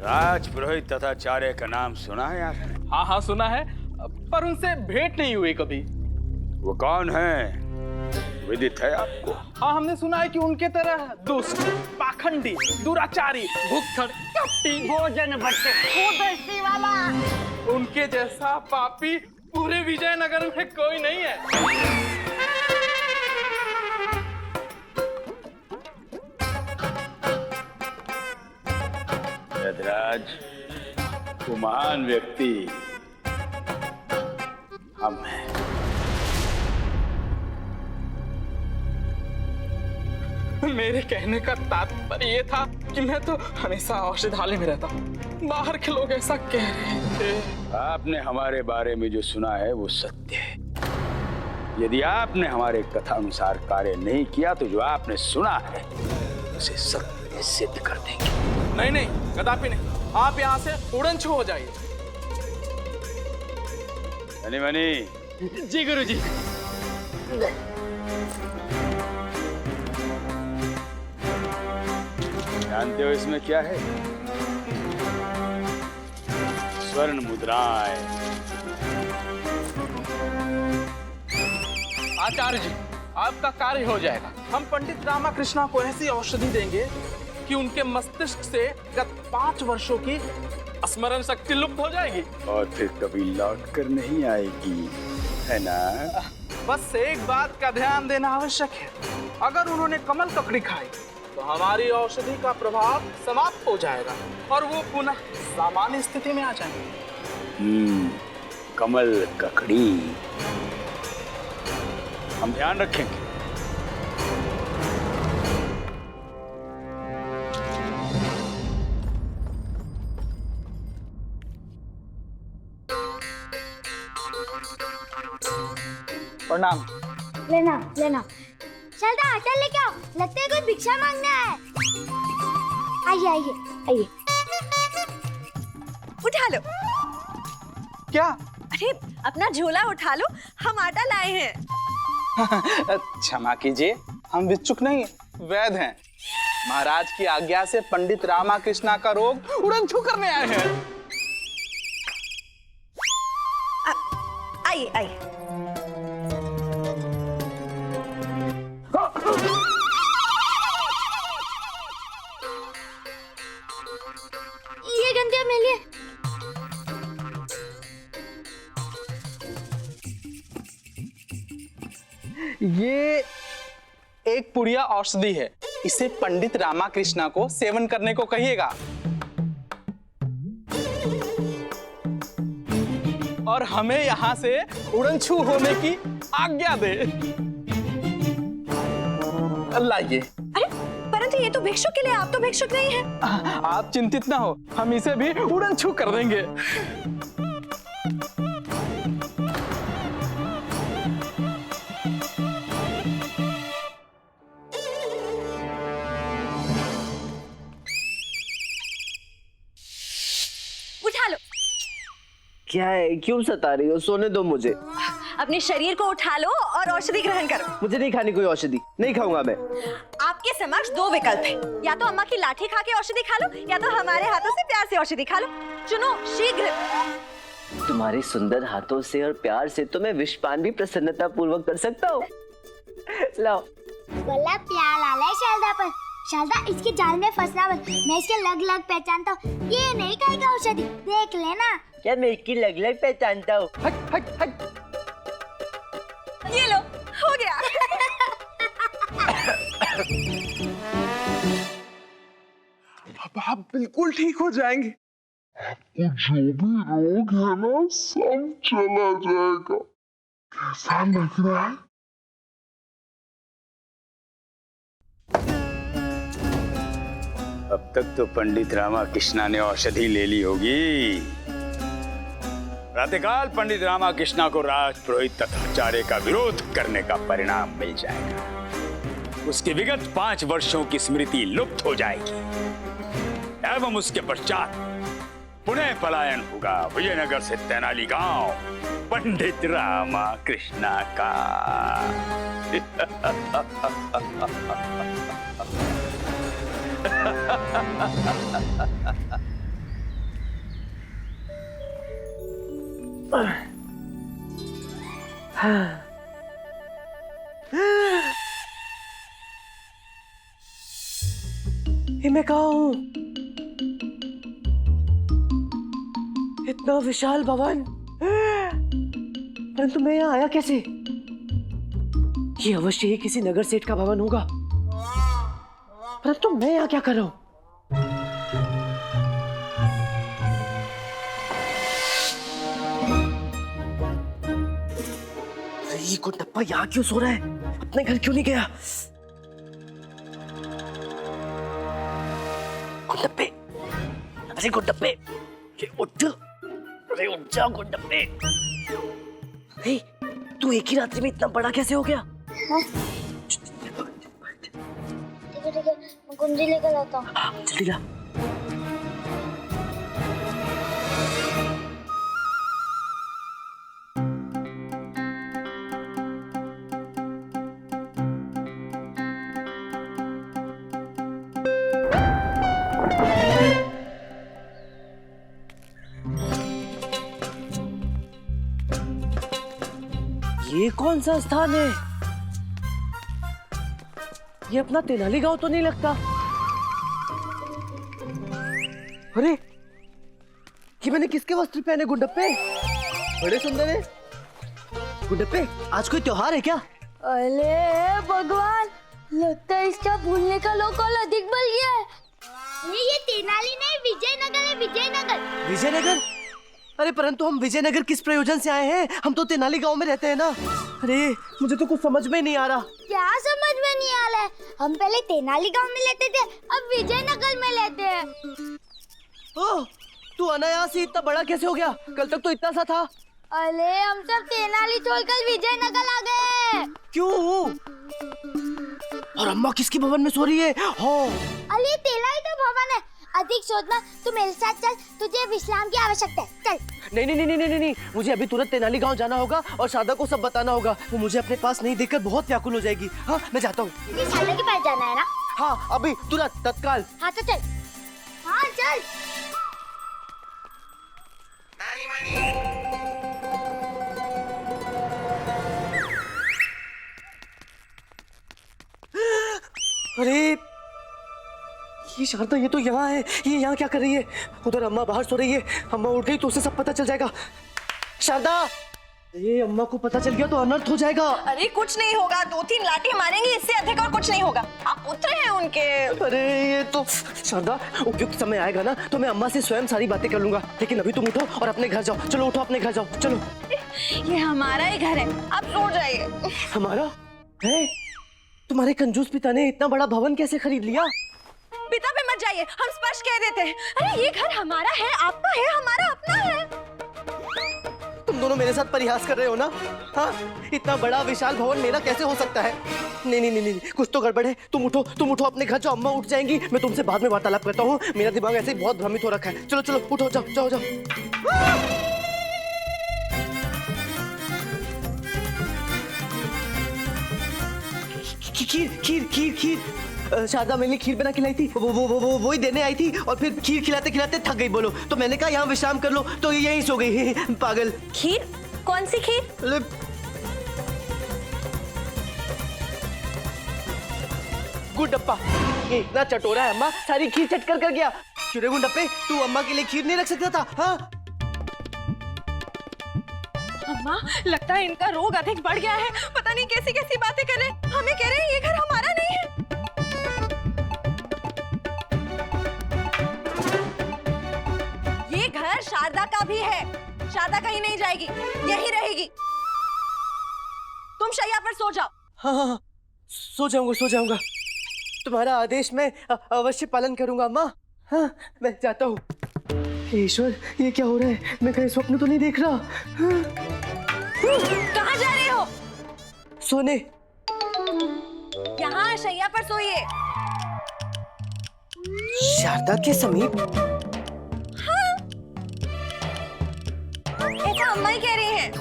राजपुरोहित तथा आचार्य का नाम सुना है आपने? हाँ हाँ सुना है, पर उनसे भेंट नहीं हुई कभी। वो कौन है, विदित है आपको? हाँ, हमने सुना है कि उनके तरह दुष्ट, पाखंडी, दुराचारी, भुक्खड़, कपटी, भोजन भट्टे, कुदस्ती वाला, उनके जैसा पापी पूरे विजयनगर में कोई नहीं है। यदराज, वो महान व्यक्ति हम हैं। मेरे कहने का तात्पर्य ये था कि मैं तो हमेशा औषधालय में रहता हूँ। बाहर के लोग ऐसा कह रहे थे। आपने हमारे बारे में जो सुना है वो सत्य है। यदि आपने हमारे कथा अनुसार कार्य नहीं किया तो जो आपने सुना है उसे सत्य सिद्ध कर देंगे। नहीं नहीं, कदापि नहीं। आप यहाँ से उड़नछू हो जाइए। Money money. जी गुरुजी। जानते हो इसमें क्या है? स्वर्ण मुद्राएं। आचार्य जी, आपका कार्य हो जाएगा। हम पंडित रामाकृष्णा को ऐसी औषधि देंगे कि उनके मस्तिष्क से गत 5 वर्षों की स्मरण शक्ति लुप्त हो जाएगी और फिर कभी लौट कर नहीं आएगी, है ना? बस एक बात का ध्यान देना आवश्यक है। अगर उन्होंने कमल ककड़ी खाई तो हमारी औषधि का प्रभाव समाप्त हो जाएगा और वो पुनः सामान्य स्थिति में आ जाएंगे। कमल ककड़ी हम ध्यान रखेंगे। प्रणाम। लेना लेना। चलता आटा लेके आओ, लगता है कोई भिक्षा मांगना है। आइए आइए आइए। उठा लो। क्या? अरे अपना झोला उठा लो, हम आटा लाए हैं। क्षमा कीजिए, हम भिक्षुक नहीं वैद्य हैं। महाराज की आज्ञा से पंडित रामाकृष्णा का रोग उड़नछू करने आए हैं। आइए आइए। ये गंदिया मेले। ये एक पुड़िया औषधि है। इसे पंडित रामाकृष्णा को सेवन करने को कहिएगा और हमें यहाँ से उड़नछू होने की आज्ञा दे। लाइए। अरे परंतु ये तो भिक्षुक के लिए, आप तो भिक्षुक नहीं हैं। आप चिंतित ना हो, हम इसे भी उड़नछू कर देंगे। उठा लो। क्या है, क्यों सता रही हो? सोने दो मुझे। अपने शरीर को उठा लो और औषधि ग्रहण करो। मुझे नहीं खानी कोई औषधि, नहीं खाऊंगा मैं। आपके समक्ष 2 विकल्प है, या तो अम्मा की लाठी खा के औषधि खा लो, या तो हमारे हाथों से प्यार से औषधि खा लो। चुनो शीघ्र। तुम्हारे सुंदर हाथों से और प्यार से तो मैं विषपान भी प्रसन्नता पूर्वक कर सकता हूँ। लाओ। बल्ला प्यार लाला है शारदा पर। शारदा इसके जाल में फंसना मत। मैं इसके लग लग पहचानता हूँ। ये नहीं खाएगा औषधि, देख लेना। क्या मैं इसकी लग लग पहचानता हूँ? हट हट हट। ये लो, हो गया। अब आप बिल्कुल ठीक हो जाएंगे। आपको जो भी रोग है ना सब चला जाएगा। कैसा लग रहा है? अब तक तो पंडित रामाकृष्णा ने औषधि ले ली होगी। प्रातःकाल पंडित रामाकृष्णा को राजपुरोहित तथा आचार्य का विरोध करने का परिणाम मिल जाएगा। उसके विगत 5 वर्षों की स्मृति लुप्त हो जाएगी एवं उसके पश्चात पुनः पलायन होगा विजयनगर से तेनाली गांव पंडित रामाकृष्णा का। ये मैं कहाँ हूँ? इतना विशाल भवन, परंतु मैं यहाँ आया कैसे? ये अवश्य ही किसी नगर सेठ का भवन होगा, परंतु मैं यहाँ क्या कर रहा हूँ? ये गुंडप्पा यहाँ क्यों सो रहा है? अपने घर क्यों नहीं गया? गुंडप्पे, अरे गुंडप्पे, ये उठ, अरे उठ जा गुंडप्पे। हे, तू एक ही रात्रि में इतना बड़ा कैसे हो गया? ठीक है मैं कुंजी लेकर आता हूँ। हाँ, जल्दी ला। ये कौन सा स्थान है? ये अपना तेनाली गांव तो नहीं लगता। अरे ये मैंने किसके वस्त्र पहने गुंडप्पे? बड़े सुंदर है। गुंडप्पे, आज कोई त्योहार है क्या? अरे भगवान, लगता है इसका भूलने का लोकल अधिक बल गया है। ये तेनाली नहीं, विजयनगर है, विजयनगर। विजयनगर? अरे परंतु हम विजयनगर किस प्रयोजन से आए हैं? हम तो तेनाली गांव में रहते हैं ना। अरे मुझे तो कुछ समझ में नहीं आ रहा। क्या समझ में नहीं आ रहा है? हम पहले तेनाली गांव में लेते थे, अब विजयनगर में लेते हैं। ओह, तू अनायास ही इतना बड़ा कैसे हो गया? कल तक तो इतना सा था। अरे हम सब तेनाली छोड़कर विजयनगर आ गए। क्यों? और अम्मा किसके भवन में सो रही है? हाँ। अरे तेनाली तो भवन है। अधिक सोचना, तू मेरे साथ चल, तुझे विश्राम की आवश्यकता है। चल। नहीं नहीं नहीं नहीं नहीं, मुझे अभी तुरंत तेनाली गांव जाना होगा और शारदा को सब बताना होगा। वो मुझे अपने पास नहीं देखकर बहुत व्याकुल हो जाएगी। हाँ, मैं जाता हूँ। तुझे शारदा के पास जाना है ना? हाँ, अभी तुरंत तत्काल। हाँ तो चल। हाँ चल। अरे ये शारदा, ये तो यहाँ है। ये यहाँ क्या कर रही है? उधर अम्मा बाहर सो रही है। अम्मा उठ गई तो उसे सब पता चल जाएगा। शारदा, ये अम्मा को पता चल गया तो अनर्थ हो जाएगा। अरे कुछ नहीं होगा, 2-3 लाठी मारेंगे, इससे अधिक और कुछ नहीं होगा। आप पुत्र हैं उनके। अरे ये तो शारदा, उपयुक्त समय आएगा ना तो मैं अम्मा से स्वयं सारी बातें कर लूंगा। लेकिन अभी तुम उठो और अपने घर जाओ। चलो उठो, अपने घर जाओ, चलो। ये हमारा ही घर है, आप सो जाइए। हमारा है? तुम्हारे कंजूस पिता ने इतना बड़ा भवन कैसे खरीद लिया? पिता पे मत जाइए, हम स्पष्ट कह देते हैं। अरे ये घर हमारा है, आपका है, हमारा अपना है। तुम दोनों मेरे साथ परिहास कर रहे हो ना? हाँ, इतना बड़ा विशाल भवन मेरा कैसे हो सकता है? नहीं नहीं नहीं नहीं, कुछ तो गड़बड़ है। तुम उठो अपने घर जाओ। अम्मा उठ जाएंगी, मैं तुमसे बाद में वार्तालाप करता हूँ। मेरा दिमाग ऐसे ही बहुत भ्रमित हो रखा है। चलो चलो उठो, जाओ जाओ जाओ। खीर खीर खीर खीर, शारदा मेरे लिए खीर बना खिलाई थी। वो ही देने आई थी और फिर खीर खिलाते खिलाते थक गई। बोलो तो मैंने कहा यहाँ विश्राम कर लो, तो यहीं सो गई। पागल। खीर? कौन सी खीर? गुंडप्पा, ये इतना चटोरा है अम्मा, सारी खीर चट कर गया। क्यों रे गुंडप्पे, तू अम्मा के लिए खीर नहीं रख सकता था? हाँ? अम्मा, लगता है इनका रोग अधिक बढ़ गया है। पता नहीं कैसी कैसी बातें कर रहे हैं। हमें कह रहे हैं ये घर हमारा नहीं है। ये घर शारदा का भी है। शारदा कहीं नहीं जाएगी, यही रहेगी। तुम शैया पर सो जाओ। हाँ हाँ, सो जाऊंगा। तुम्हारा आदेश मैं अवश्य पालन करूंगा अम्मा। हाँ, मैं जाता हूँ। ईश्वर, ये क्या हो रहा है? मैं कहीं स्वप्न तो नहीं देख रहा? हाँ। कहाँ जा रहे हो? सोने। यहाँ शैया पर सोइए। शारदा के समीप? हाँ, ऐसा अम्मा ही कह रही हैं।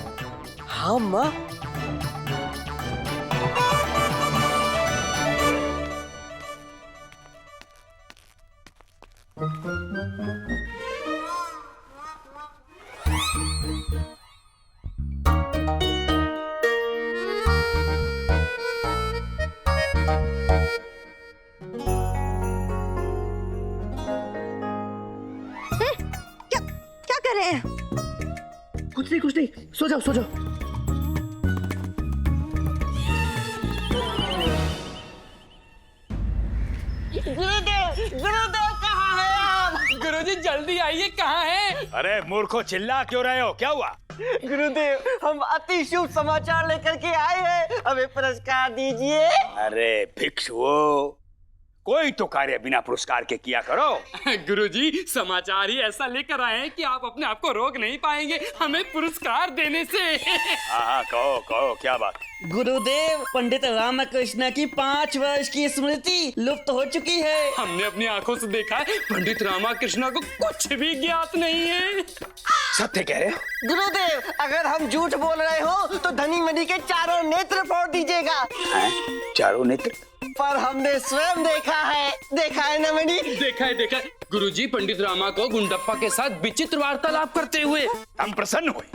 हाँ अम्मा। रहे हैं? कुछ नहीं, सो जाओ सो जाओ। गुरुदेव कहाँ है आप? गुरुजी जल्दी आइए, कहाँ है? अरे मूर्खों, चिल्ला क्यों रहे हो? क्या हुआ? गुरुदेव, हम अति शुभ समाचार लेकर के आए हैं, हमें पुरस्कार दीजिए। अरे भिक्षुओं, कोई तो कार्य बिना पुरस्कार के किया करो। गुरुजी समाचार ही ऐसा लेकर आए हैं कि आप अपने आप को रोक नहीं पाएंगे हमें पुरस्कार देने से। हाँ, कहो क्या बात? गुरुदेव, पंडित रामकृष्ण की 5 वर्ष की स्मृति लुप्त हो चुकी है। हमने अपनी आंखों से देखा है, पंडित रामकृष्ण को कुछ भी ज्ञात नहीं है। सत्य कह रहे हो? गुरुदेव, अगर हम झूठ बोल रहे हो तो धनी मनी के चारों नेत्र फोड़ दीजिएगा। हैं? चारों नेत्र? पर हमने स्वयं देखा है न मणि? देखा है गुरुजी, पंडित रामा को गुंडप्पा के साथ विचित्र वार्तालाप करते हुए। हम प्रसन्न हुए।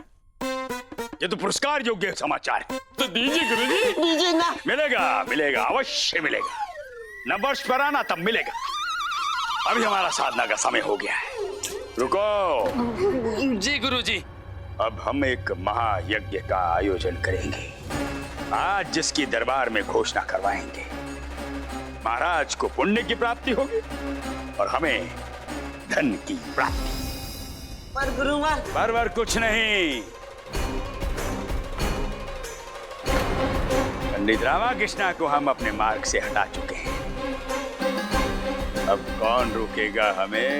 ये तो पुरस्कार योग्य समाचार है। तो दीजिए गुरुजी। दीजिए ना। मिलेगा, अवश्य मिलेगा। न वर्ष पर आना, तब मिलेगा। अभी हमारा साधना का समय हो गया है। रुको। जी गुरुजी। अब हम एक महायज्ञ का आयोजन करेंगे आज, जिसकी दरबार में घोषणा करवाएंगे। महाराज को पुण्य की प्राप्ति होगी और हमें धन की प्राप्ति। पर गुरुवर, पर कुछ नहीं। पंडित रामकृष्ण को हम अपने मार्ग से हटा चुके हैं। अब कौन रोकेगा हमें?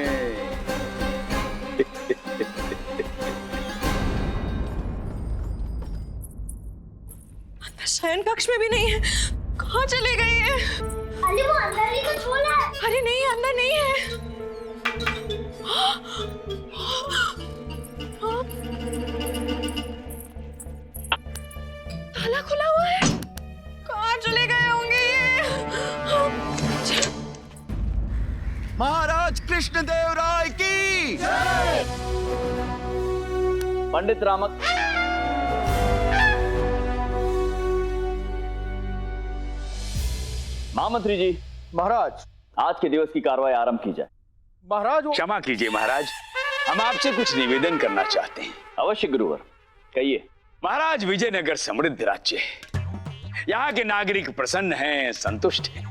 शयन कक्ष में भी नहीं है। कहाँ चले गए हैं? अरे वो अंदर ही तो छोड़ा है। अरे नहीं, अंदर नहीं है। ताला खुला हुआ है। कहाँ चले गए होंगे ये? महाराज कृष्णदेव राय की पंडित रामक महामंत्री जी। महाराज, आज के दिवस की कार्रवाई आरंभ की जाए। महाराज क्षमा कीजिए महाराज, हम आपसे कुछ निवेदन करना चाहते हैं। अवश्य गुरुवर, कहिए। महाराज, विजयनगर समृद्ध राज्य है। यहाँ के नागरिक प्रसन्न हैं, संतुष्ट हैं।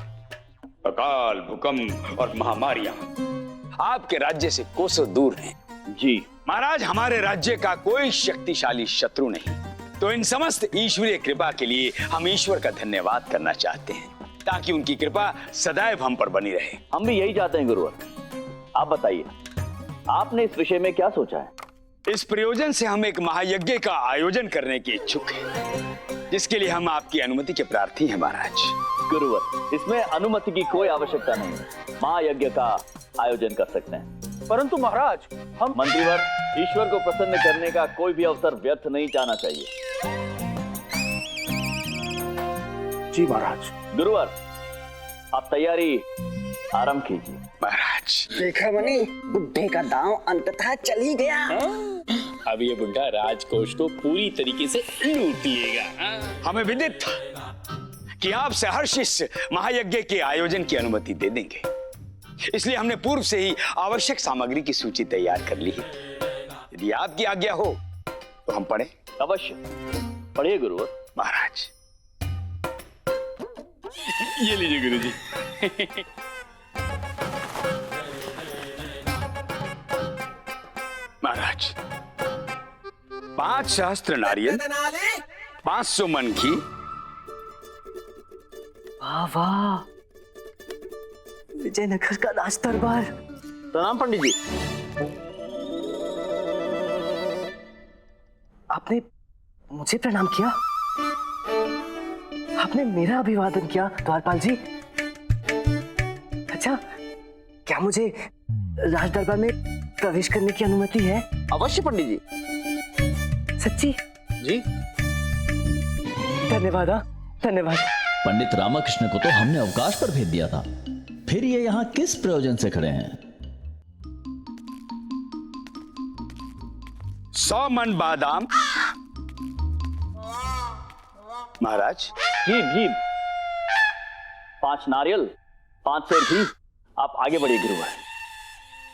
अकाल, भूकंप और महामारियां आपके राज्य से कोसों दूर हैं। जी महाराज, हमारे राज्य का कोई शक्तिशाली शत्रु नहीं, तो इन समस्त ईश्वरीय कृपा के लिए हम ईश्वर का धन्यवाद करना चाहते हैं, ताकि उनकी कृपा सदैव हम पर बनी रहे। हम भी यही चाहते हैं गुरुवर। आप बताइए, आपने इस विषय में क्या सोचा है? इस प्रयोजन से हम एक महायज्ञ का आयोजन करने के इच्छुक हैं, जिसके लिए हम आपकी अनुमति के प्रार्थी हैं महाराज। गुरुवर, इसमें अनुमति की कोई आवश्यकता नहीं है। महायज्ञ का आयोजन कर सकते हैं। परंतु महाराज, हम मंत्रीवर, ईश्वर को प्रसन्न करने का कोई भी अवसर व्यर्थ नहीं जाना चाहिए। जी महाराज। गुरुवर, आप तैयारी आरंभ कीजिए। महाराज, देखा मनी, बुड्ढे का दांव अंततः चल ही गया। अब ये बुढ़ा राजकोष को पूरी तरीके से लूट लेगा। हमें विदित था कि आप सहर्ष इस महायज्ञ के आयोजन की अनुमति दे देंगे, इसलिए हमने पूर्व से ही आवश्यक सामग्री की सूची तैयार कर ली है। यदि आपकी आज्ञा हो तो हम पढ़ें। अवश्य, पढ़िए गुरुवर। महाराज, ये लीजिए गुरुजी। महाराज, 5 सहस्त्र नारियल, 500 मन घी। वाह वाह, विजयनगर का राज दरबार। प्रणाम पंडित जी। आपने मुझे प्रणाम किया? आपने मेरा अभिवादन किया द्वारपाल जी? अच्छा, क्या मुझे राज दरबार में प्रवेश करने की अनुमति है? अवश्य पंडित जी। सच्ची? जी। धन्यवाद। धन्यवाद। पंडित रामकृष्ण को तो हमने अवकाश पर भेज दिया था, फिर ये यहाँ किस प्रयोजन से खड़े हैं? 100 मन बादाम। महाराज, घी। 5 नारियल, 5 सेर घी। आप आगे बढ़िए गुरुवर।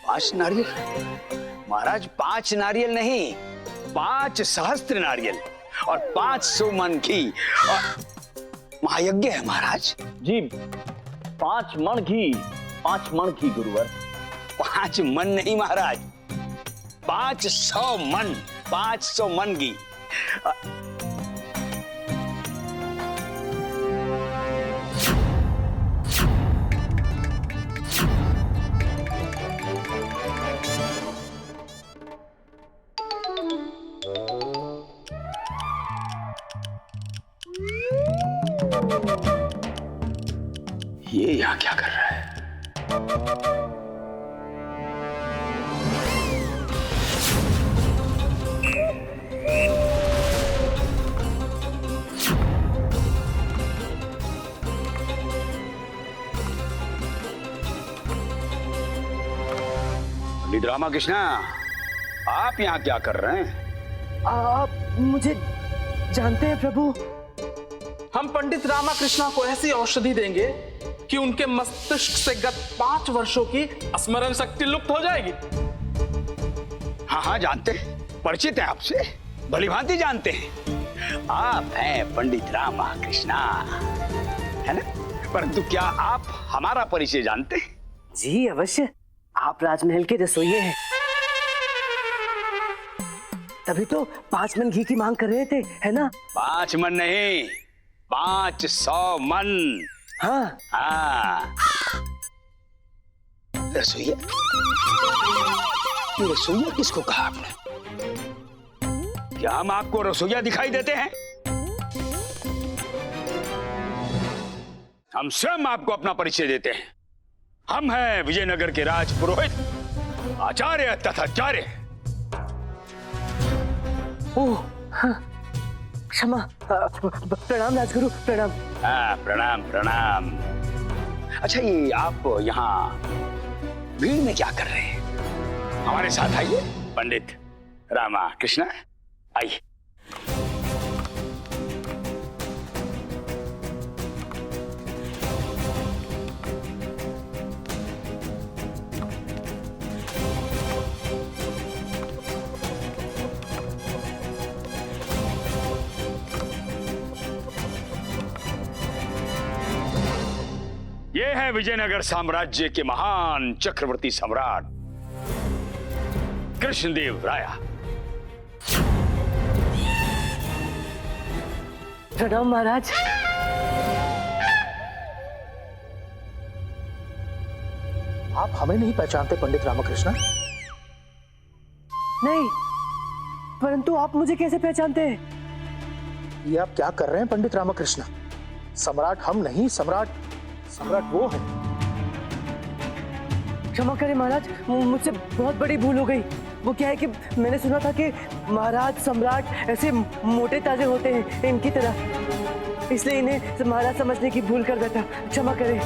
5 नारियल, महाराज 5 नारियल नहीं, 5 सहस्त्र नारियल और 500 मन घी महायज्ञ है महाराज। जी 5 मण घी, 5 मण घी गुरुवर। 5 मन नहीं महाराज, 500 मन, 500 मन घी। ये यहाँ क्या कर रहा है? पंडित रामाकृष्णा, आप यहाँ क्या कर रहे हैं? आप मुझे जानते हैं प्रभु? हम पंडित रामाकृष्णा को ऐसी औषधि देंगे कि उनके मस्तिष्क से गत 5 वर्षों की स्मरण शक्ति लुप्त हो जाएगी। हाँ हाँ जानते हैं, परिचित हैं आपसे, भलीभांति जानते हैं। आप हैं पंडित रामाकृष्णा, है ना? परंतु क्या आप हमारा परिचय जानते हैं? जी अवश्य, आप राजमहल के रसोइये हैं। तभी तो 5 मन घी की मांग कर रहे थे, है ना? 5 मन नहीं, 500 मन। हाँ हाँ। रसोइया? ये रसोइया किसको कहा आपने? क्या हम आपको रसोइया दिखाई देते हैं? हम स्वयं आपको अपना परिचय देते हैं। हम हैं विजयनगर के राजपुरोहित आचार्य तथाचार्य। ओह हाँ, क्षमा, प्रणाम राजगुरु, प्रणाम। हाँ, प्रणाम प्रणाम। अच्छा, ये आप यहाँ भीड़ में क्या कर रहे हैं? हमारे साथ आइए पंडित रामाकृष्णा, आइए। ये है विजयनगर साम्राज्य के महान चक्रवर्ती सम्राट कृष्णदेव राया। प्रणाम महाराज। आप हमें नहीं पहचानते पंडित रामाकृष्णा? नहीं, परंतु आप मुझे कैसे पहचानते हैं? ये आप क्या कर रहे हैं पंडित रामाकृष्णा? सम्राट हम नहीं, सम्राट वो है। क्षमा करें महाराज, मुझसे बहुत बड़ी भूल हो गई। वो क्या है कि मैंने सुना था कि महाराज सम्राट ऐसे मोटे ताजे होते हैं इनकी तरह, इसलिए इन्हें महाराज समझने की भूल कर बैठा। क्षमा करें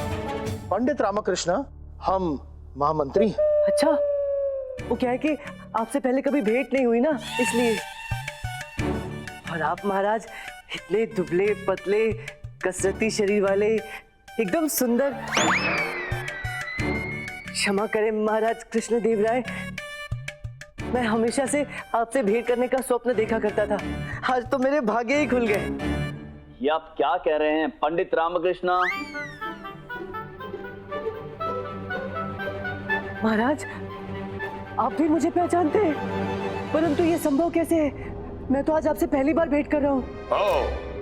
पंडित रामाकृष्णा, हम महामंत्री। अच्छा, वो क्या है कि आपसे पहले कभी भेंट नहीं हुई ना, इसलिए। और आप महाराज इतने दुबले पतले कसरती शरीर वाले, एकदम सुंदर। क्षमा करें महाराज कृष्णदेव राय, मैं हमेशा से आपसे भेंट करने का स्वप्न देखा करता था। आज तो मेरे भाग्य ही खुल गए। ये आप क्या कह रहे हैं पंडित रामकृष्णा? महाराज, आप भी मुझे पहचानते हैं, परंतु ये संभव कैसे है? मैं तो आज आपसे पहली बार भेंट कर रहा हूँ। ओह,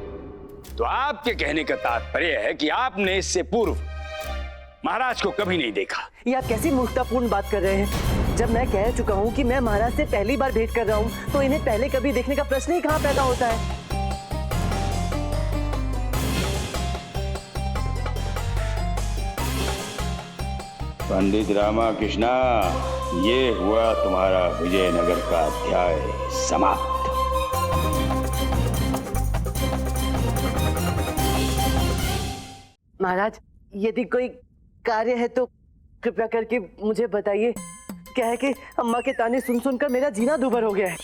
तो आपके कहने का तात्पर्य है कि आपने इससे पूर्व महाराज को कभी नहीं देखा। ये आप कैसी मूर्खतापूर्ण बात कर रहे हैं? जब मैं कह चुका हूँ कि मैं महाराज से पहली बार भेंट कर रहा हूँ, तो इन्हें पहले कभी देखने का प्रश्न ही कहाँ पैदा होता है? पंडित रामाकृष्णा, ये हुआ तुम्हारा विजयनगर का अध्याय समाप्त। महाराज, यदि कोई कार्य है तो कृपया करके मुझे बताइए। क्या है कि अम्मा के ताने सुन सुनकर मेरा जीना दूभर हो गया है।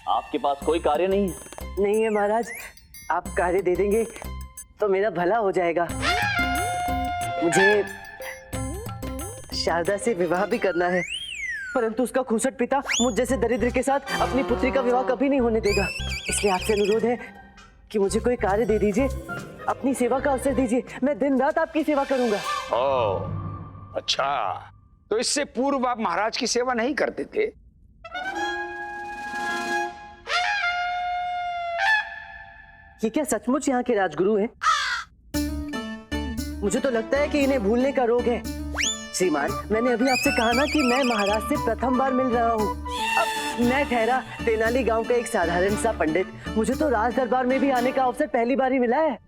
आपके पास कोई कार्य नहीं है? नहीं है महाराज, आप कार्य दे देंगे तो मेरा भला हो जाएगा। मुझे शारदा से विवाह भी करना है। परंतु उसका खूसट पिता मुझ जैसे दरिद्र के साथ अपनी पुत्री का विवाह कभी नहीं होने देगा। इसलिए आपसे अनुरोध है कि मुझे कोई कार्य दे दीजिए, अपनी सेवा का अवसर दीजिए। मैं दिन रात आपकी सेवा करूंगा। ओह, अच्छा, तो इससे पूर्व आप महाराज की सेवा नहीं करते थे? ये क्या सचमुच यहाँ के राजगुरु हैं? मुझे तो लगता है कि इन्हें भूलने का रोग है। श्रीमान, मैंने अभी आपसे कहा ना कि मैं महाराज से प्रथम बार मिल रहा हूँ। अब मैं ठहरा तेनाली गांव का एक साधारण सा पंडित, मुझे तो राज दरबार में भी आने का अवसर पहली बार ही मिला है।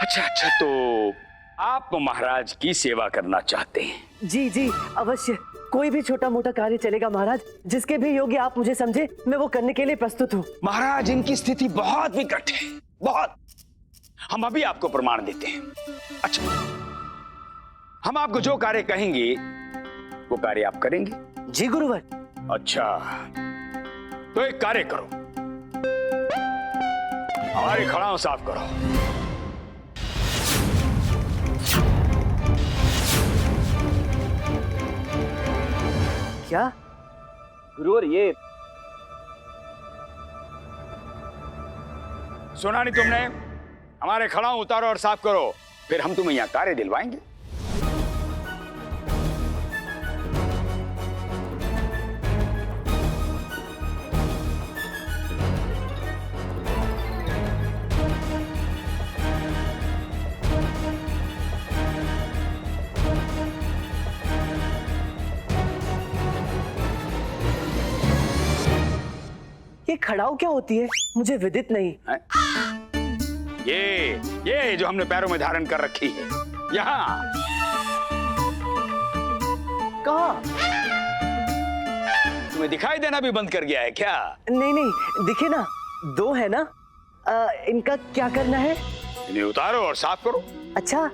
अच्छा, तो आप महाराज की सेवा करना चाहते हैं? जी जी, अवश्य। कोई भी छोटा मोटा कार्य चलेगा महाराज, जिसके भी योग्य आप मुझे समझे, मैं वो करने के लिए प्रस्तुत हूँ। महाराज, इनकी स्थिति बहुत विकट है, बहुत। हम अभी आपको प्रमाण देते हैं। अच्छा, हम आपको जो कार्य कहेंगे वो कार्य आप करेंगे? जी गुरुवर। अच्छा, तो एक कार्य करो, हमारी खड़ाओं साफ करो। क्या गुरुवर, ये सुना नहीं तुमने? हमारे खड़ाओं उतारो और साफ करो, फिर हम तुम्हें यहाँ कार्य दिलवाएंगे। ये खड़ाऊ क्या होती है? मुझे विदित नहीं। ये जो हमने पैरों में धारण कर रखी है, यहाँ। कहाँ? तुम्हें दिखाई देना भी बंद कर गया है क्या? नहीं, दिखे ना, दो है ना। इनका क्या करना है? इन्हें उतारो और साफ करो। अच्छा,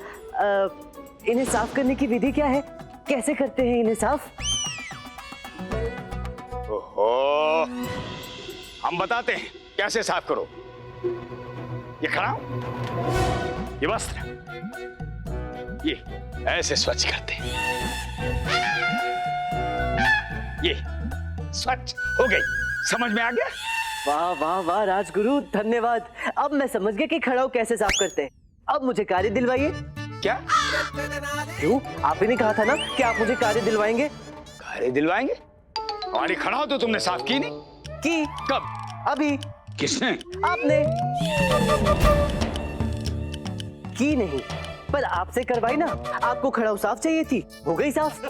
इन्हें साफ करने की विधि क्या है? कैसे करते हैं इन्हें साफ? ओहो, हम बताते हैं कैसे साफ करो। ये खड़ाओ, ये वस्त्र, ये ऐसे स्वच्छ करते हैं। ये स्वच्छ हो गई, समझ में आ गया? वाह वाह वाह राजगुरु, धन्यवाद। अब मैं समझ गया कि खड़ाऊ कैसे साफ करते हैं। अब मुझे कार्य दिलवाइए। क्या? क्यों? आप ही ने कहा था ना कि आप मुझे कार्य दिलवाएंगे। कार्य दिलवाएंगे? हमारी खड़ाओ तो तुमने साफ की नहीं? की? कब? अभी। किसने? आपने। की नहीं, पर आपसे करवाई ना। आपको खड़ाऊ साफ चाहिए थी, हो गई साफ।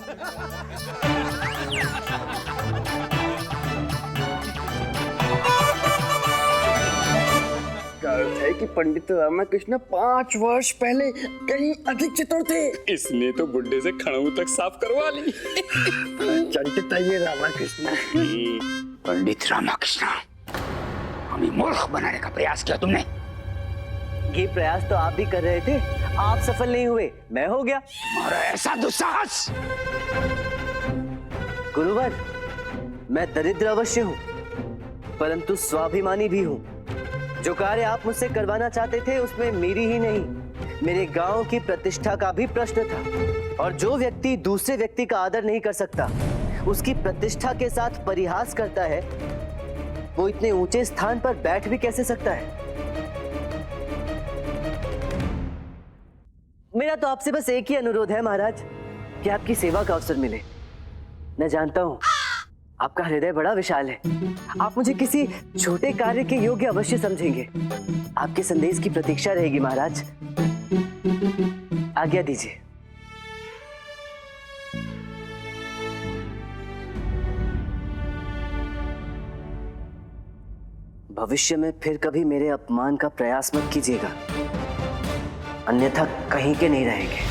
है कि पंडित रामकृष्ण 5 वर्ष पहले कहीं अधिक चतुर थे, इसने तो बुड्ढे से खड़ाऊ तक साफ करवा ली। चंटित है ये रामकृष्ण। पंडित रामकृष्ण, हमें मूर्ख बनाने का प्रयास किया तुमने। ये प्रयास तो आप भी कर रहे थे, आप सफल नहीं हुए, मैं हो गया। तुम्हारा ऐसा दुस्साहस! गुरुवर, मैं दरिद्र अवश्य हूँ, परंतु स्वाभिमानी भी हूँ। जो कार्य आप मुझसे करवाना चाहते थे उसमें मेरी ही नहीं, मेरे गांव की प्रतिष्ठा का भी प्रश्न था। और जो व्यक्ति दूसरे व्यक्ति का आदर नहीं कर सकता, उसकी प्रतिष्ठा के साथ परिहास करता है, वो इतने ऊंचे स्थान पर बैठ भी कैसे सकता है? मेरा तो आपसे बस एक ही अनुरोध है महाराज, कि आपकी सेवा का अवसर मिले। मैं जानता हूं आपका हृदय बड़ा विशाल है, आप मुझे किसी छोटे कार्य के योग्य अवश्य समझेंगे। आपके संदेश की प्रतीक्षा रहेगी महाराज, आज्ञा दीजिए। भविष्य में फिर कभी मेरे अपमान का प्रयास मत कीजिएगा, अन्यथा कहीं के नहीं रहेंगे।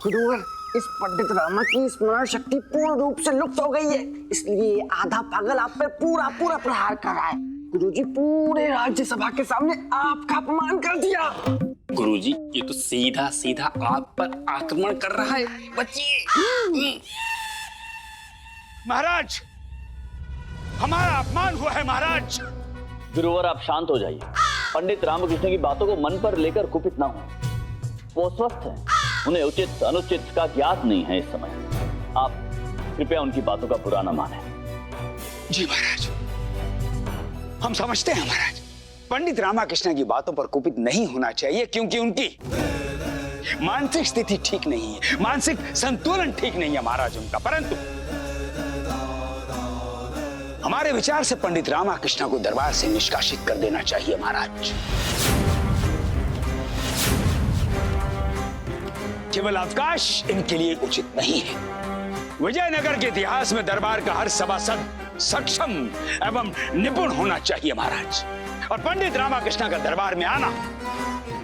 गुरुवर, इस पंडित रामा की स्मरण शक्ति पूर्ण रूप से लुप्त हो गई है, इसलिए आधा पागल आप पे पूरा प्रहार कर रहा है। गुरुजी पूरे राज्यसभा के सामने आपका अपमान कर दिया। गुरुजी, ये तो सीधा सीधा आप पर आक्रमण कर रहा है। बचिए। महाराज, हमारा अपमान हुआ है महाराज। गुरुवर, आप शांत हो जाइए। पंडित रामकृष्ण की बातों को मन पर लेकर कुपित ना हो। वो स्वस्थ हैं, उन्हें उचित अनुचित का ज्ञात नहीं है इस समय। आप कृपया उनकी बातों का बुरा न माने। जी महाराज, हम समझते हैं महाराज, पंडित रामकृष्ण की बातों पर कुपित नहीं होना चाहिए, क्योंकि उनकी मानसिक स्थिति ठीक नहीं है, मानसिक संतुलन ठीक नहीं है महाराज उनका। परंतु हमारे विचार से पंडित रामकृष्ण को दरबार से निष्कासित कर देना चाहिए महाराज। केवल अवकाश इनके लिए उचित नहीं है। विजयनगर के इतिहास में दरबार का हर सभासद सक्षम एवं निपुण होना चाहिए महाराज, और पंडित रामकृष्ण का दरबार में आना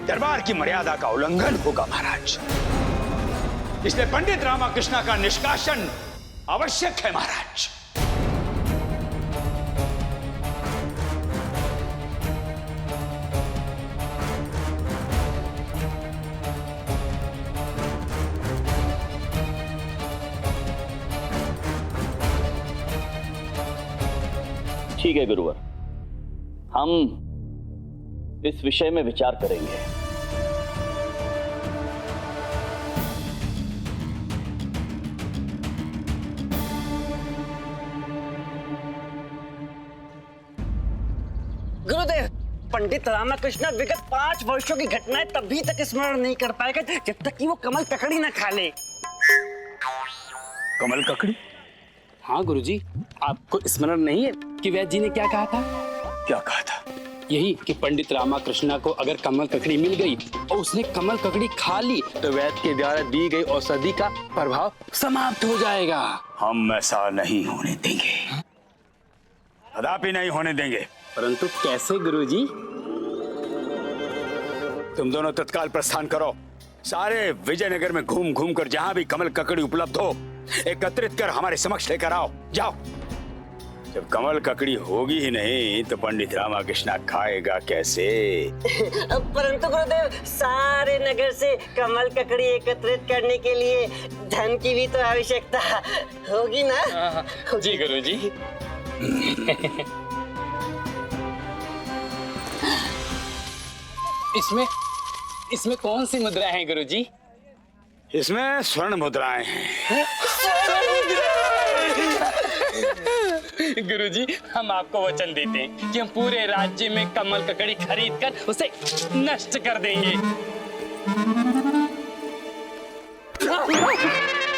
दरबार की मर्यादा का उल्लंघन होगा महाराज। इसलिए पंडित रामकृष्ण का निष्कासन आवश्यक है महाराज। ठीक है गुरुवर, हम इस विषय में विचार करेंगे। गुरुदेव, पंडित रामकृष्ण विगत 5 वर्षों की घटनाएं तभी तक स्मरण नहीं कर पाएगा जब तक कि वो कमल ककड़ी न खा ले। कमल ककड़ी? हाँ गुरुजी, आपको स्मरण नहीं है कि वैद्य जी ने क्या कहा था? क्या कहा था? यही कि पंडित रामकृष्ण को अगर कमल ककड़ी मिल गई और उसने कमल ककड़ी खा ली तो वैद्य के द्वारा दी गई औषधि का प्रभाव समाप्त हो जाएगा। हम ऐसा नहीं होने देंगे, कदापि नहीं होने देंगे। परंतु कैसे गुरुजी? तुम दोनों तत्काल प्रस्थान करो, सारे विजयनगर में घूम घूम कर जहां भी कमल ककड़ी उपलब्ध हो एकत्रित कर हमारे समक्ष लेकर आओ। जाओ। जब कमल ककड़ी होगी ही नहीं तो पंडित रामकृष्ण खाएगा कैसे? परंतु गुरुदेव, सारे नगर से कमल ककड़ी एकत्रित करने के लिए धन की भी तो आवश्यकता होगी ना? जी गुरुजी। इसमें कौन सी मुद्रा है गुरुजी? इसमें स्वर्ण मुद्राएं हैं। गुरुजी, हम आपको वचन देते हैं कि हम पूरे राज्य में कमल ककड़ी खरीद कर उसे नष्ट कर देंगे।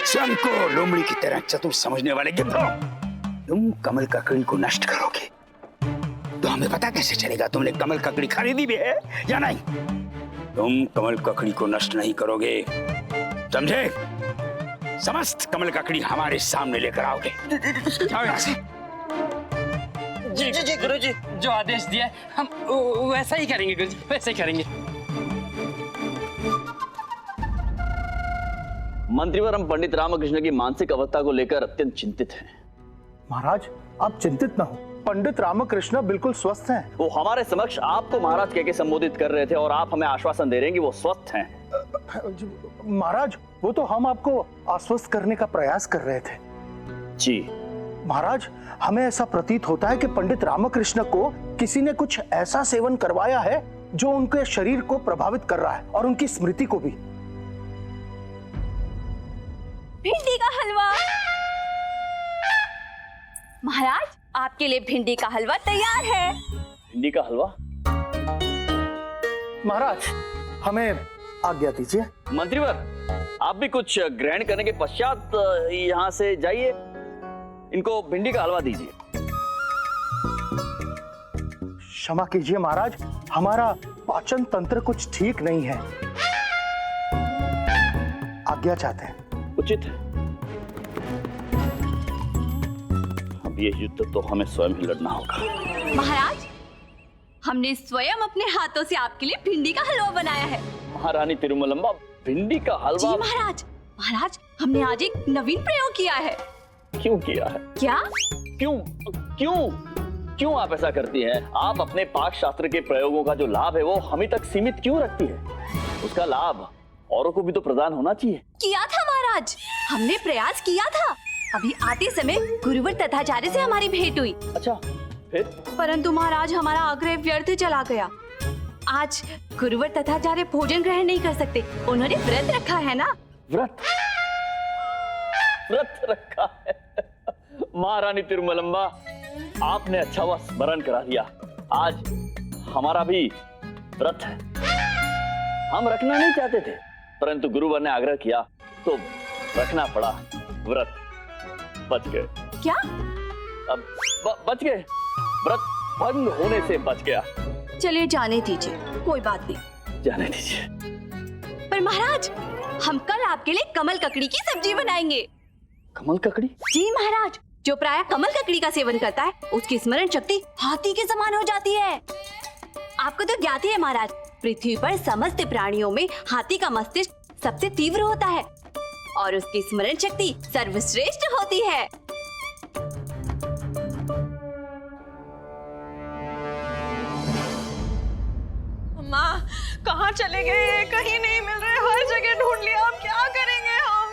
स्वयं को लोमड़ी की तरह चतुर समझने वाले गिद्धों, तुम कमल ककड़ी को नष्ट करोगे तो हमें पता कैसे चलेगा तुमने कमल ककड़ी खरीदी भी है या नहीं? तुम कमल ककड़ी को नष्ट नहीं करोगे, समझे? समस्त कमल ककड़ी हमारे सामने लेकर आओगे। जाओ यहाँ से। जी जी जी गुरुजी, जो आदेश दिया है हम वैसा ही करेंगे गुरुजी, वैसा ही करेंगे। मंत्रीवर, हम पंडित रामकृष्ण की मानसिक अवस्था को लेकर अत्यंत चिंतित हैं। महाराज, आप चिंतित ना हो, पंडित रामकृष्ण बिल्कुल स्वस्थ हैं। वो हमारे समक्ष आपको महाराज कह के संबोधित कर रहे थे और आप हमें आश्वासन दे रहे हैं कि वो स्वस्थ हैं। महाराज, वो तो हम आपको आश्वस्त करने का प्रयास कर रहे थे। जी महाराज, हमें ऐसा प्रतीत होता है कि पंडित रामकृष्ण को किसी ने कुछ ऐसा सेवन करवाया है जो उनके शरीर को प्रभावित कर रहा है और उनकी स्मृति को भी। भिंडी का हलवा। महाराज, आपके लिए भिंडी का हलवा तैयार है। भिंडी का हलवा? महाराज, हमें आज्ञा दीजिए। मंत्रीवर, आप भी कुछ ग्रहण करने के पश्चात यहाँ से जाइए, इनको भिंडी का हलवा दीजिए। क्षमा कीजिए महाराज, हमारा पाचन तंत्र कुछ ठीक नहीं है। आज्ञा चाहते हैं। उचित है। अब ये युद्ध तो हमें स्वयं ही लड़ना होगा। महाराज, हमने स्वयं अपने हाथों से आपके लिए भिंडी का हलवा बनाया है। महारानी तिरुमलम्बा, भिंडी का हलवा? जी महाराज, महाराज हमने आज एक नवीन प्रयोग किया है। क्यों किया है? क्या? क्यों क्यों क्यों आप ऐसा करती हैं? आप अपने पाक शास्त्र के प्रयोगों का जो लाभ है वो हम ही तक सीमित क्यों रखती है? उसका लाभ औरों को भी तो प्रदान होना चाहिए। किया था महाराज, हमने प्रयास किया था। अभी आते समय गुरुवर तथाचार्य से हमारी भेंट हुई। अच्छा, फिर? परंतु महाराज हमारा आग्रह व्यर्थ चला गया। आज गुरुवर तथाचार्य भोजन ग्रहण नहीं कर सकते, उन्होंने व्रत रखा है ना। व्रत रखा है। महारानी तिरुमलम्बा, आपने अच्छा हुआ स्मरण करा दिया। आज हमारा भी व्रत है। हम रखना नहीं चाहते थे, परंतु गुरुवर ने आग्रह किया तो रखना पड़ा व्रत। बच गए। क्या? अब बच गए, व्रत भंग होने से बच गया। चलिए जाने दीजिए, कोई बात नहीं, जाने दीजिए। पर महाराज हम कल आपके लिए कमल ककड़ी की सब्जी बनाएंगे। कमल ककड़ी? जी महाराज, जो प्रायः कमल ककड़ी का सेवन करता है उसकी स्मरण शक्ति हाथी के समान हो जाती है। आपको तो ज्ञात ही है महाराज, पृथ्वी पर समस्त प्राणियों में हाथी का मस्तिष्क सबसे तीव्र होता है और उसकी स्मरण शक्ति सर्वश्रेष्ठ होती है। माँ कहाँ चले गए? कहीं नहीं मिल रहे, हर जगह ढूंढ लिया, अब क्या करेंगे हम?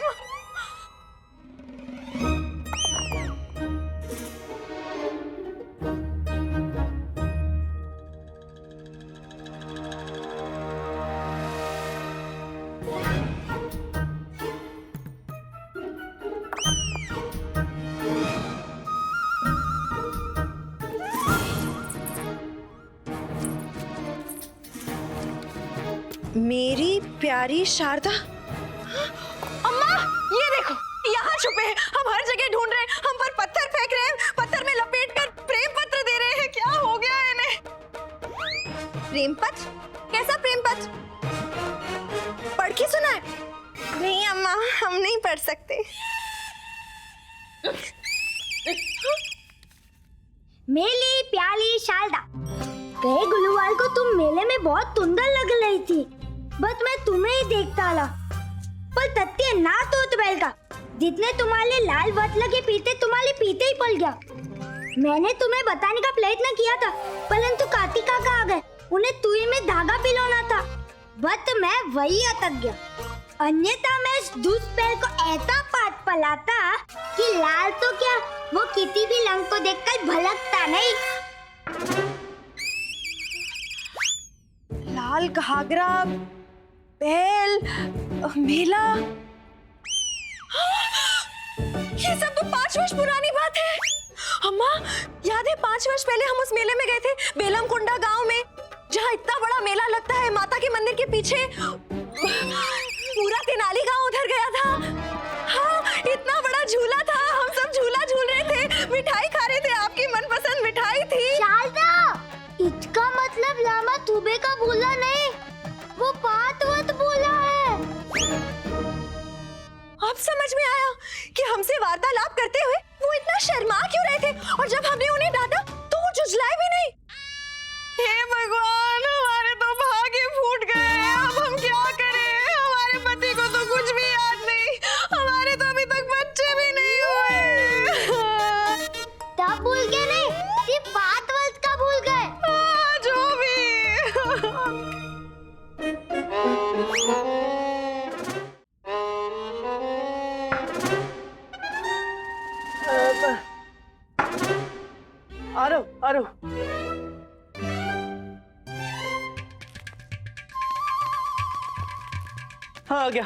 मेरी प्यारी शारदा। अम्मा ये देखो, यहाँ छुपे हैं। हम हर जगह ढूंढ रहे हैं, हम पर पत्थर फेंक रहे हैं, पत्थर में लपेटकर प्रेम पत्र दे रहे हैं। क्या हो गया इन्हें? प्रेम पत्र? कैसा प्रेम पत्र? पढ़ के सुना है? नहीं अम्मा, हम नहीं पढ़ सकते। मेली प्याली शारदा, गए गुरुवार को तुम मेले में बहुत सुंदर लग रही थी, बस मैं तुम्हें ही देखता रहा। पर तथ्य ना तो बैल का, जितने तुम्हारे लाल बत लगे पीते तुम्हारे पीते ही पल गया। मैंने तुम्हें बताने का प्रयत्न किया था, परंतु कार्तिक काका आ गए, उन्हें तुई में धागा पिलाना था, बस मैं वही अटक गया। अन्यथा मैं इस दुष्ट पैर को ऐसा पाट पलाता कि लाल तो क्या, वो किसी भी रंग को देखकर भड़कता नहीं। लाल घाघरा, बैल, मेला, ये सब तो 5 वर्ष पुरानी बात है। अम्मा याद है 5 वर्ष पहले हम उस मेले में गए थे, बेलम कुंडा गांव में, जहाँ इतना बड़ा मेला लगता है माता के मंदिर के पीछे। पूरा तेनाली गांव उधर गया था। हाँ, इतना बड़ा झूला था, हम सब झूला झूल रहे थे, मिठाई खा रहे थे, आपकी मनपसंद मिठाई थी। शारदा, इसका मतलब लामा तुबे का बोला नहीं, वो पातवत बोला है। अब समझ में आया कि हमसे वार्तालाप करते हुए वो इतना शर्मा क्यों रहे थे, और जब हमने उन्हें डांटा तो वो झुंझलाए भी नहीं। हे भगवान, हमारे तो भाग्य फूट गए। अब हम क्या करें? हमारे पति को तो कुछ भी याद नहीं, हमारे तो अभी तक बच्चे भी नहीं हुए। तब भूल गए नहीं, सिर्फ पातवत का भूल गए। जो भी। आ रहा हूँ। हाँ आ गया।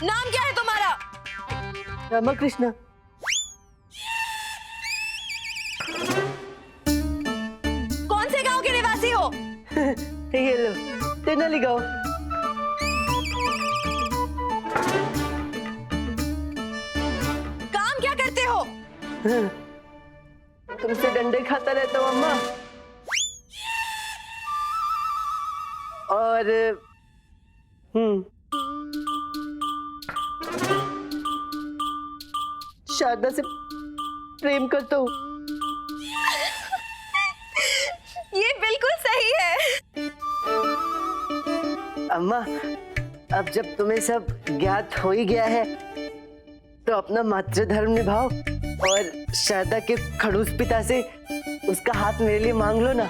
नाम क्या है तुम्हारा? रामकृष्ण। कौन से गांव के निवासी हो? ये लो, तेनाली गांव। काम क्या करते हो? तुमसे डंडे खाता रहता हूँ अम्मा, और शारदा से प्रेम करता हूँ। ये बिल्कुल सही है। अम्मा, अब जब तुम्हें सब ज्ञात हो ही गया है तो अपना मातृ धर्म निभाओ और शारदा के खड़ूस पिता से उसका हाथ मेरे लिए मांग लो ना।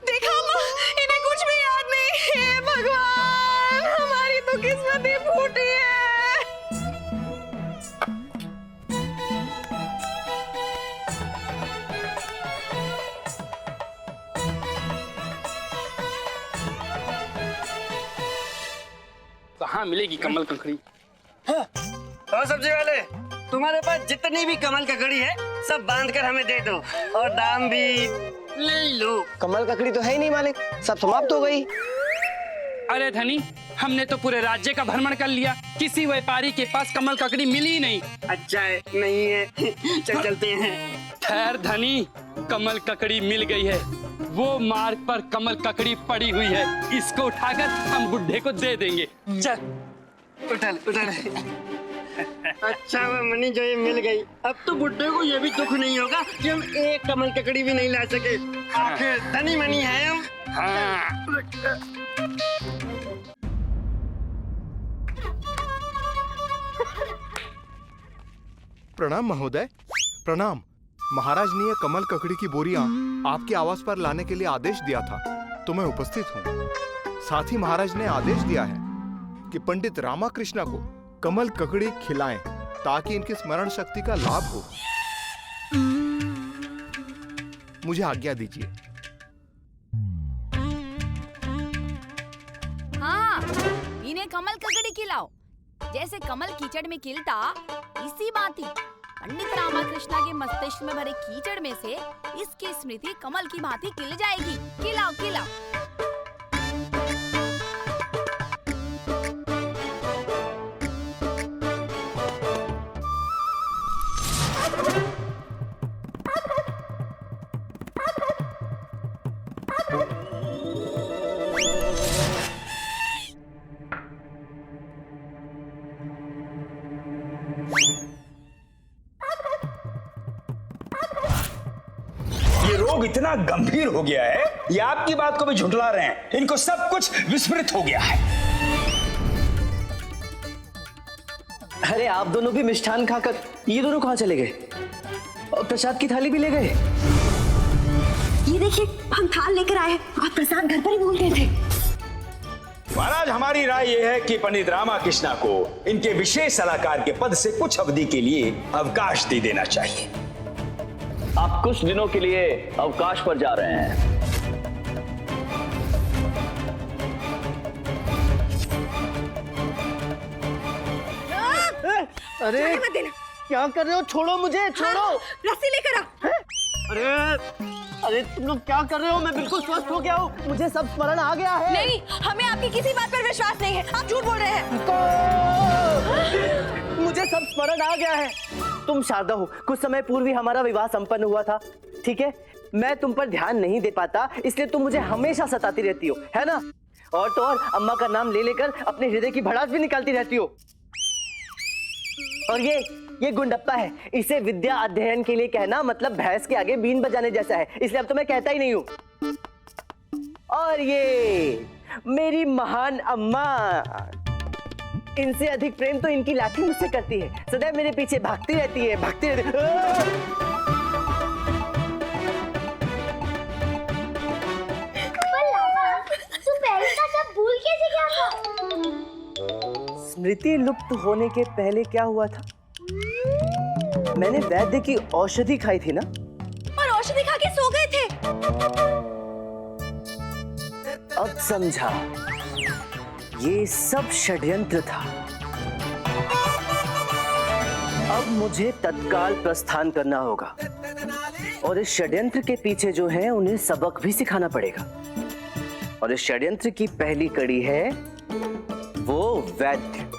देखा अम्मा, इन्हें कुछ भी याद नहीं है। भगवान, हमारी तो किस्मत ही फूटी है। कहाँ मिलेगी कमल ककड़ी? और सब्जी वाले, तुम्हारे पास जितनी भी कमल ककड़ी है सब बांध कर हमें दे दो और दाम भी ले लो। कमल ककड़ी तो है ही नहीं मालिक, सब समाप्त हो गई। अरे धनी, हमने तो पूरे राज्य का भ्रमण कर लिया, किसी व्यापारी के पास कमल ककड़ी मिली ही नहीं। अच्छा है, नहीं है। चलते हैं। खैर धनी, कमल ककड़ी मिल गई है। वो मार्ग पर कमल ककड़ी पड़ी हुई है, इसको उठाकर हम बुढ़े को दे देंगे। चल, उठा ले। अच्छा वो मनी जो ये मिल गई, अब तो बुड्ढे को ये भी दुख नहीं होगा कि हम एक कमल ककड़ी भी नहीं ला सके। आखिर धनी मनी है हम। हाँ। प्रणाम महोदय, प्रणाम। महाराज ने ये कमल ककड़ी की बोरियां आपके आवास पर लाने के लिए आदेश दिया था, तो मैं उपस्थित हूँ। साथ ही महाराज ने आदेश दिया है कि पंडित रामाकृष्णा को कमल ककड़ी खिलाएं ताकि इनकी स्मरण शक्ति का लाभ हो। मुझे आज्ञा दीजिए। हाँ, इन्हें कमल ककड़ी खिलाओ। जैसे कमल कीचड़ में खिलता, इसी भांति पंडित रामाकृष्णा के मस्तिष्क में भरे कीचड़ में से इसकी स्मृति कमल की भांति खिल जाएगी। खिलाओ खिलाओ। ये रोग इतना गंभीर हो गया है, ये आपकी बात को भी झुठला रहे हैं। इनको सब कुछ विस्मृत हो गया है। अरे आप दोनों भी मिष्ठान खाकर ये दोनों कहाँ चले गए? और प्रसाद की थाली भी ले गए? ये देखिए, हम थाल लेकर आए। आप प्रसाद घर पर ही भूल गए थे। महाराज, हमारी राय यह है कि पंडित रामाकृष्णा को इनके विशेष सलाहकार के पद से कुछ अवधि के लिए अवकाश दे देना चाहिए। आप कुछ दिनों के लिए अवकाश पर जा रहे हैं। अरे क्या कर रहे हो? छोड़ो मुझे, छोड़ो। रस्सी लेकर आ। अरे तुम लोग क्या कर रहे हो? मैं बिल्कुल स्वस्थ हो गया हूँ, मुझे सब स्मरण आ गया है। नहीं, हमें आपकी किसी बात पर विश्वास नहीं है। आप झूठ बोल रहे हैं। मुझे सब स्मरण आ गया है। तुम शारदा हो, कुछ समय पूर्व ही हमारा विवाह संपन्न हुआ था, ठीक है? मैं तुम पर ध्यान नहीं दे पाता, इसलिए तुम मुझे हमेशा सताती रहती हो, है ना? और तो और अम्मा का नाम ले लेकर अपने हृदय की भड़ास भी निकालती रहती हो। और ये गुंडप्पा है, इसे विद्या अध्ययन के लिए कहना मतलब भैंस के आगे बीन बजाने जैसा है, इसलिए अब तो मैं कहता ही नहीं हूं। और ये मेरी महान अम्मा, इनसे अधिक प्रेम तो इनकी लाठी मुझसे करती है, सदैव मेरे पीछे भागती रहती है, भागती रहती है। तू पहले का सब भूल कैसे गया था? स्मृति लुप्त होने के पहले क्या हुआ था? मैंने वैद्य की औषधि खाई थी ना? और औषधि खा के सो गए थे। अब समझा, ये सब षड्यंत्र था। अब मुझे तत्काल प्रस्थान करना होगा और इस षड्यंत्र के पीछे जो है उन्हें सबक भी सिखाना पड़ेगा। और इस षड्यंत्र की पहली कड़ी है वो वैद्य।